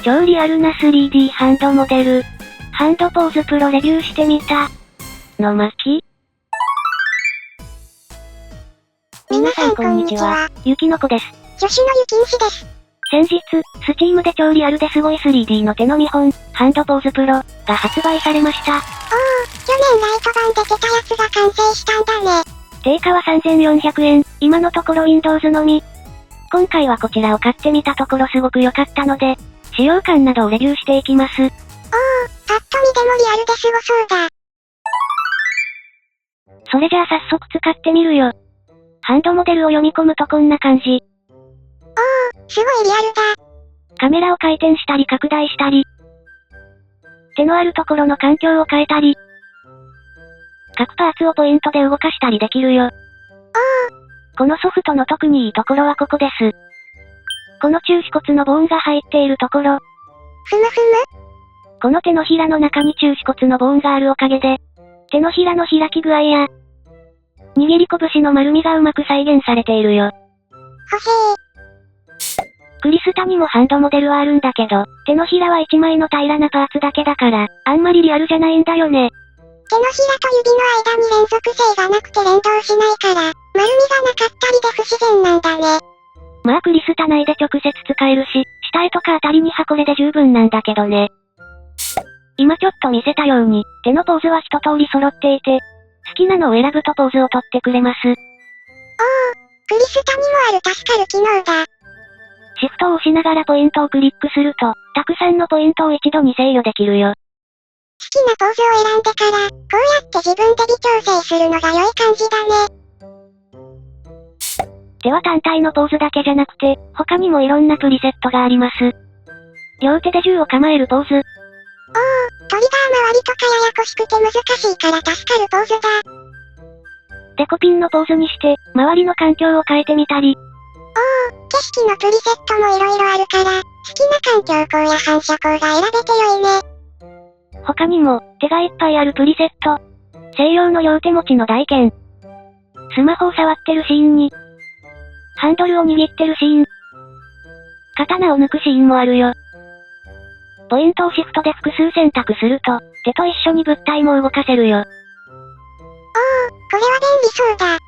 超リアルな 3D ハンドモデル。ハンドポーズプロレビューしてみた。の巻。皆さんこんにちは。ゆきのこです。助手のゆきんしです。先日、スチームで超リアルですごい 3D の手の見本、ハンドポーズプロが発売されました。去年ライト版で出たやつが完成したんだね。定価は3400円、今のところ Windows のみ。今回はこちらを買ってみたところすごく良かったので、使用感などをレビューしていきます。パッと見でもリアルですごそうだ。それじゃあ早速使ってみるよ。ハンドモデルを読み込むとこんな感じ。すごいリアルだ。カメラを回転したり拡大したり、手のあるところの環境を変えたり、各パーツをポイントで動かしたりできるよ。このソフトの特にいいところはここです。この中腓骨のボーンが入っているところ。ふむ。この手のひらの中に中腓骨のボーンがあるおかげで、手のひらの開き具合や、握り拳の丸みがうまく再現されているよ。ほへクリスタにもハンドモデルはあるんだけど、手のひらは一枚の平らなパーツだけだから、あんまりリアルじゃないんだよね。手のひらと指の間に連続性がなくて連動しないから、丸みがなかったりで不自然なんだね。まあクリスタ内で直接使えるし、下絵とかあたりにはこれで十分なんだけどね。今ちょっと見せたように、手のポーズは一通り揃っていて、好きなのを選ぶとポーズをとってくれます。クリスタにもある助かる機能だ。シフトを押しながらポイントをクリックすると、たくさんのポイントを一度に制御できるよ。好きなポーズを選んでから、こうやって自分で微調整するのが良い感じだね。手は単体のポーズだけじゃなくて、他にもいろんなプリセットがあります。両手で銃を構えるポーズ。トリガー周りとかややこしくて難しいから助かるポーズだ。デコピンのポーズにして、周りの環境を変えてみたり。景色のプリセットもいろいろあるから、好きな環境光や反射光が選べて良いね。他にも、手がいっぱいあるプリセット。西洋の両手持ちの大剣。スマホを触ってるシーンに、ハンドルを握ってるシーン。刀を抜くシーンもあるよ。ポイントをシフトで複数選択すると、手と一緒に物体も動かせるよ。これは便利そうだ。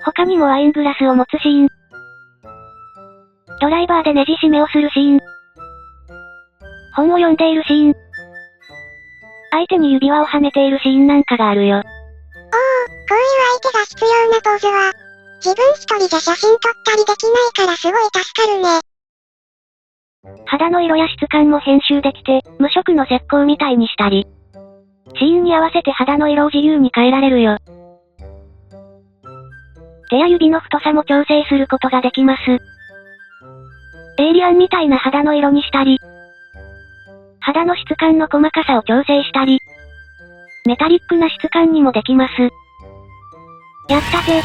他にもワイングラスを持つシーン。ドライバーでネジ締めをするシーン。本を読んでいるシーン。相手に指輪をはめているシーンなんかがあるよ。こういう相手が必要なポーズは、自分一人で写真撮ったりできないからすごい助かるね。肌の色や質感も編集できて、無色の石膏みたいにしたり、シーンに合わせて肌の色を自由に変えられるよ。手や指の太さも調整することができます。エイリアンみたいな肌の色にしたり、肌の質感の細かさを調整したり、メタリックな質感にもできます。やったぜ。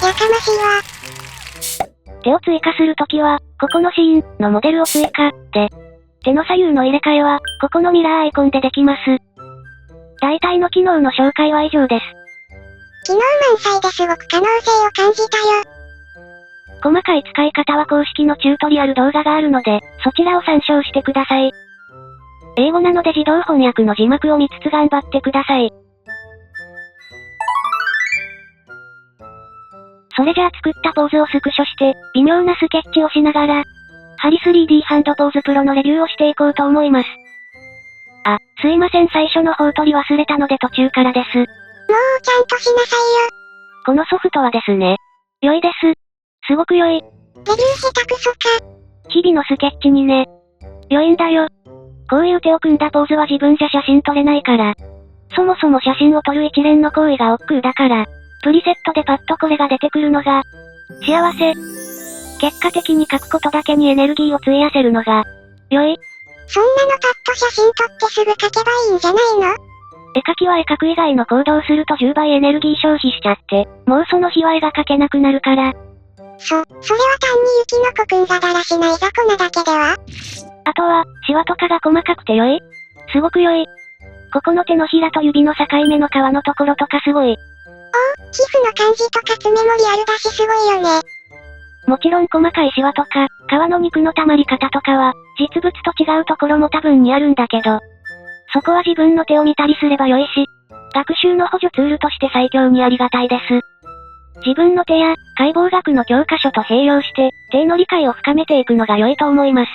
やかましいわ。手を追加するときは、ここのシーンのモデルを追加で、手の左右の入れ替えは、ここのミラーアイコンでできます。大体の機能の紹介は以上です。機能満載ですごく可能性を感じたよ。細かい使い方は公式のチュートリアル動画があるので、そちらを参照してください。英語なので自動翻訳の字幕を見つつ頑張ってください。それじゃあ作ったポーズをスクショして、微妙なスケッチをしながら、ハリ 3D ハンドポーズプロのレビューをしていこうと思います。すいません最初の方取り忘れたので途中からです。もうちゃんとしなさいよ。このソフトはですね、良いです。すごく良い。レビュー下手くそか。日々のスケッチにね。良いんだよ。こういう手を組んだポーズは自分じゃ写真撮れないから。そもそも写真を撮る一連の行為が億劫だから、プリセットでパッとこれが出てくるのが、幸せ。結果的に書くことだけにエネルギーを費やせるのが、良い。そんなのパッと写真撮ってすぐ書けばいいんじゃないの？絵描きは絵描く以外の行動をすると10倍エネルギー消費しちゃって、もうその日は絵が描けなくなるから。それは単にゆきのこくんがだらしない雑魚なだけでは？あとは、シワとかが細かくて良い。すごく良い。ここの手のひらと指の境目の皮のところとかすごい。皮膚の感じとか爪もリアルだしすごいよね。もちろん細かいシワとか、皮の肉の溜まり方とかは、実物と違うところも多分にあるんだけど、そこは自分の手を見たりすれば良いし、学習の補助ツールとして最強にありがたいです。自分の手や、解剖学の教科書と併用して、手の理解を深めていくのが良いと思います。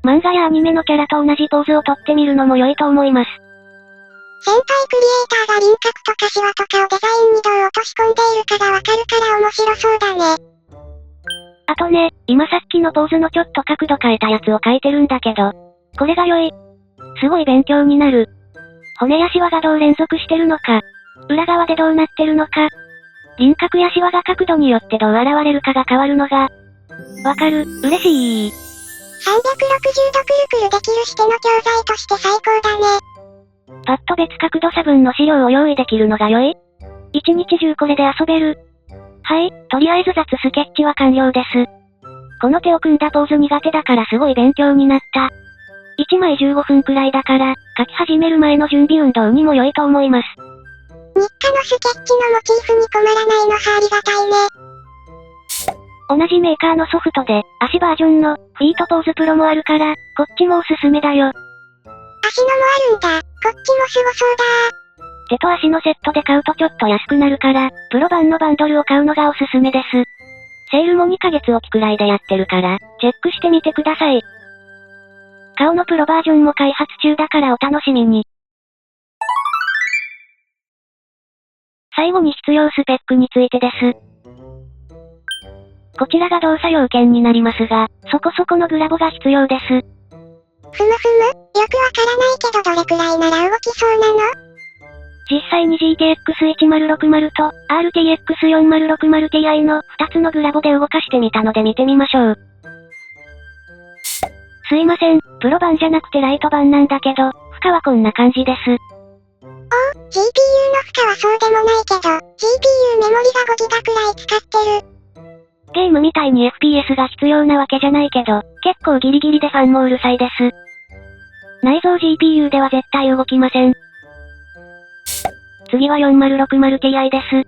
漫画やアニメのキャラと同じポーズをとってみるのも良いと思います。先輩クリエイターが輪郭とかシワとかをデザインにどう落とし込んでいるかがわかるから面白そうだね。あとね、今さっきのポーズのちょっと角度変えたやつを描いてるんだけど、これが良い。すごい勉強になる。骨やシワがどう連続してるのか、裏側でどうなってるのか、輪郭やシワが角度によってどう現れるかが変わるのが、わかる、嬉しい。360度くるくるできるしての教材として最高だね。パッと別角度差分の資料を用意できるのが良い。一日中これで遊べる。はい、とりあえず雑スケッチは完了です。この手を組んだポーズ苦手だからすごい勉強になった。1枚15分くらいだから、書き始める前の準備運動にも良いと思います。日課のスケッチのモチーフに困らないのはありがたいね。同じメーカーのソフトで、足バージョンの、フィートポーズプロもあるから、こっちもおすすめだよ。足のもあるんだ。こっちもすごそうだ。手と足のセットで買うとちょっと安くなるから、プロ版のバンドルを買うのがおすすめです。セールも2ヶ月おきくらいでやってるから、チェックしてみてください。顔のプロバージョンも開発中だからお楽しみに。最後に必要スペックについてです。こちらが動作要件になりますが、そこそこのグラボが必要です。ふむふむ、よくわからないけどどれくらいなら動きそうなの？実際に GTX1060 と RTX4060Ti の2つのグラボで動かしてみたので見てみましょう。すいません、プロ版じゃなくてライト版なんだけど、負荷はこんな感じです。GPU の負荷はそうでもないけど、GPU メモリが 5GB くらい使ってる。ゲームみたいに FPS が必要なわけじゃないけど、結構ギリギリでファンもうるさいです。内蔵 GPU では絶対動きません。次は 4060Ti です。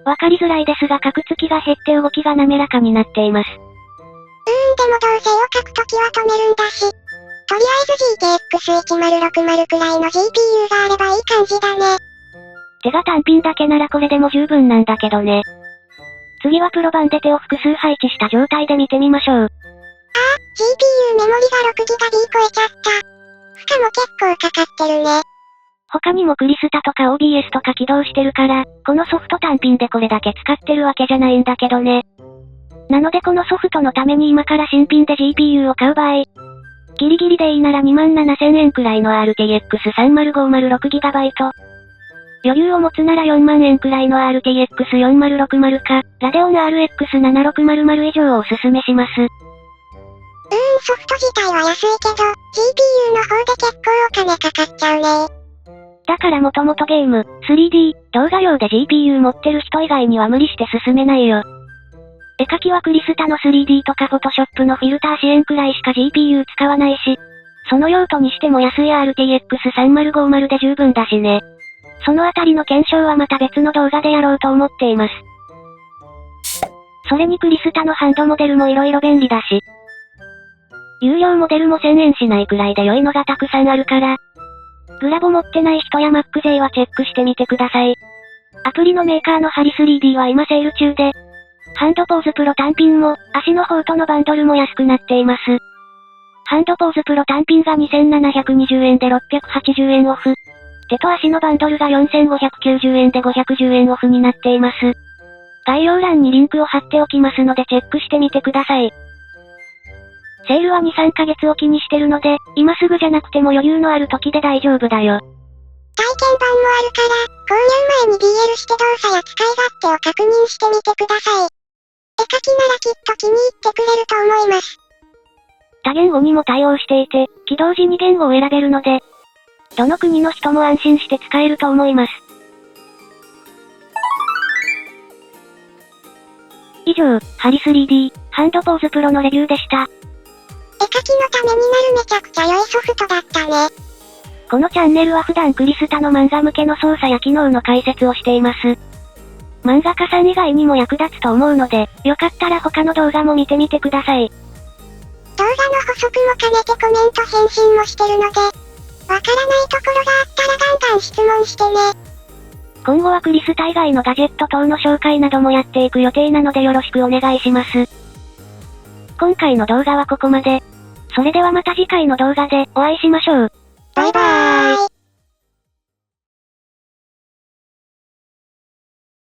わかりづらいですがカクつきが減って動きが滑らかになっています。でもどうせ絵を描くときは止めるんだし。とりあえず GTX1060 くらいの GPU があればいい感じだね。手が単品だけならこれでも十分なんだけどね。次はプロ版で手を複数配置した状態で見てみましょう。GPU メモリが 6GB 超えちゃった。負荷も結構かかってるね。他にもクリスタとか OBS とか起動してるから、このソフト単品でこれだけ使ってるわけじゃないんだけどね。なのでこのソフトのために今から新品で GPU を買う場合、ギリギリでいいなら27,000円くらいの RTX3050-6GB。余裕を持つなら4万円くらいの RTX4060 か、ラデオン RX7600 以上をおすすめします。ソフト自体は安いけど、GPU の方で結構お金かかっちゃうね。だからもともとゲーム、3D、動画用で GPU 持ってる人以外には無理して進めないよ。絵描きはクリスタの 3D とか Photoshop のフィルター支援くらいしか GPU 使わないし、その用途にしても安い RTX3050 で十分だしね。そのあたりの検証はまた別の動画でやろうと思っています。それにクリスタのハンドモデルも色々便利だし、有料モデルも1000円しないくらいで良いのがたくさんあるから、グラボ持ってない人や Mac 勢はチェックしてみてください。アプリのメーカーのハリ 3D は今セール中で、ハンドポーズプロ単品も、足の方とのバンドルも安くなっています。ハンドポーズプロ単品が2720円で680円オフ。手と足のバンドルが4590円で510円オフになっています。概要欄にリンクを貼っておきますのでチェックしてみてください。セールは2、3ヶ月おきにしてるので、今すぐじゃなくても余裕のある時で大丈夫だよ。体験版もあるから、購入前に DL して動作や使い勝手を確認してみてください。絵描きならきっと気に入ってくれると思います。多言語にも対応していて、起動時に言語を選べるので、どの国の人も安心して使えると思います。以上、ハリ 3D、ハンドポーズプロのレビューでした。絵描きのためになるめちゃくちゃ良いソフトだったね。このチャンネルは普段クリスタの漫画向けの操作や機能の解説をしています。漫画家さん以外にも役立つと思うので、よかったら他の動画も見てみてください。動画の補足も兼ねてコメント返信もしてるので、わからないところがあったらガンガン質問してね。今後はクリスタ以外のガジェット等の紹介などもやっていく予定なのでよろしくお願いします。今回の動画はここまで。それではまた次回の動画でお会いしましょう。バイバーイ。